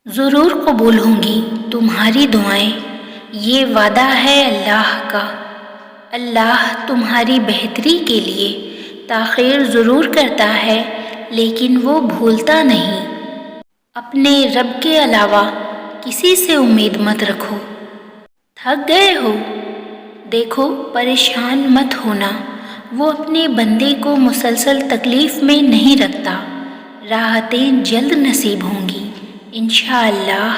ضرور قبول ہوں گی تمہاری دعائیں، یہ وعدہ ہے اللہ کا۔ اللہ تمہاری بہتری کے لیے تاخیر ضرور کرتا ہے، لیکن وہ بھولتا نہیں۔ اپنے رب کے علاوہ کسی سے امید مت رکھو۔ تھک گئے ہو؟ دیکھو، پریشان مت ہونا، وہ اپنے بندے کو مسلسل تکلیف میں نہیں رکھتا۔ راحتیں جلد نصیب ہوں گی انشاءاللہ۔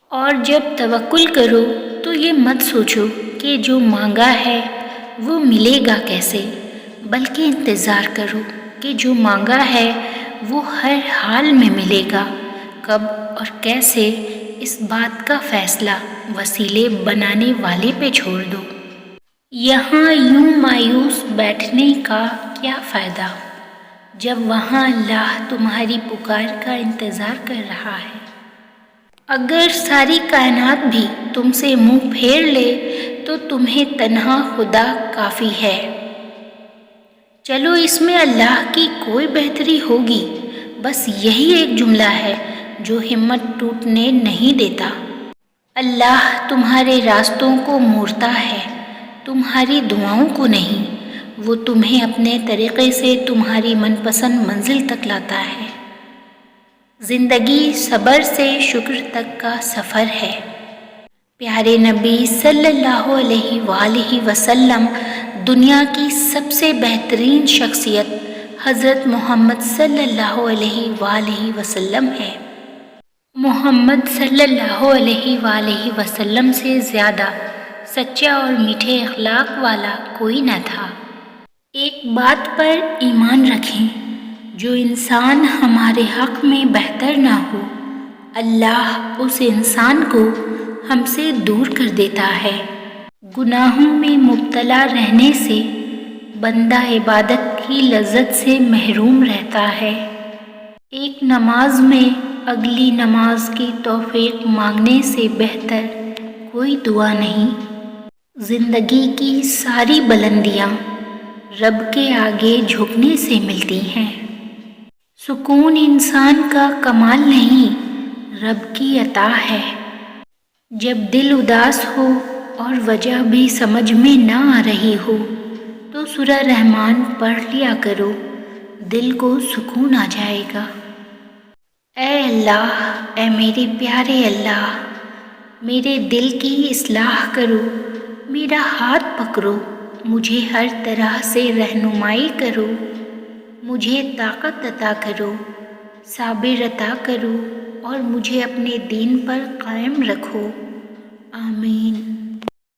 اور جب توکل کرو تو یہ مت سوچو کہ جو مانگا ہے وہ ملے گا کیسے، بلکہ انتظار کرو کہ جو مانگا ہے وہ ہر حال میں ملے گا۔ کب اور کیسے، اس بات کا فیصلہ وسیلے بنانے والے پہ چھوڑ دو۔ یہاں یوں مایوس بیٹھنے کا کیا فائدہ، جب وہاں اللہ تمہاری پکار کا انتظار کر رہا ہے۔ اگر ساری کائنات بھی تم سے منہ پھیر لے تو تمہیں تنہا خدا کافی ہے۔ چلو، اس میں اللہ کی کوئی بہتری ہوگی، بس یہی ایک جملہ ہے جو ہمت ٹوٹنے نہیں دیتا۔ اللہ تمہارے راستوں کو موڑتا ہے، تمہاری دعاؤں کو نہیں۔ وہ تمہیں اپنے طریقے سے تمہاری من پسند منزل تک لاتا ہے۔ زندگی صبر سے شکر تک کا سفر ہے۔ پیارے نبی صلی اللہ علیہ وآلہ وسلم دنیا کی سب سے بہترین شخصیت حضرت محمد صلی اللہ علیہ وآلہ وسلم ہے۔ محمد صلی اللہ علیہ وآلہ وسلم سے زیادہ سچا اور میٹھے اخلاق والا کوئی نہ تھا۔ ایک بات پر ایمان رکھیں، جو انسان ہمارے حق میں بہتر نہ ہو، اللہ اس انسان کو ہم سے دور کر دیتا ہے۔ گناہوں میں مبتلا رہنے سے بندہ عبادت کی لذت سے محروم رہتا ہے۔ ایک نماز میں اگلی نماز کی توفیق مانگنے سے بہتر کوئی دعا نہیں۔ زندگی کی ساری بلندیاں رب کے آگے جھکنے سے ملتی ہیں۔ سکون انسان کا کمال نہیں، رب کی عطا ہے۔ جب دل اداس ہو اور وجہ بھی سمجھ میں نہ آ رہی ہو تو سورہ رحمان پڑھ لیا کرو، دل کو سکون آ جائے گا۔ اے اللہ، اے میرے پیارے اللہ، میرے دل کی اصلاح کرو، میرا ہاتھ پکڑو، مجھے ہر طرح سے رہنمائی کرو، مجھے طاقت عطا کرو، صبر عطا کرو اور مجھے اپنے دین پر قائم رکھو۔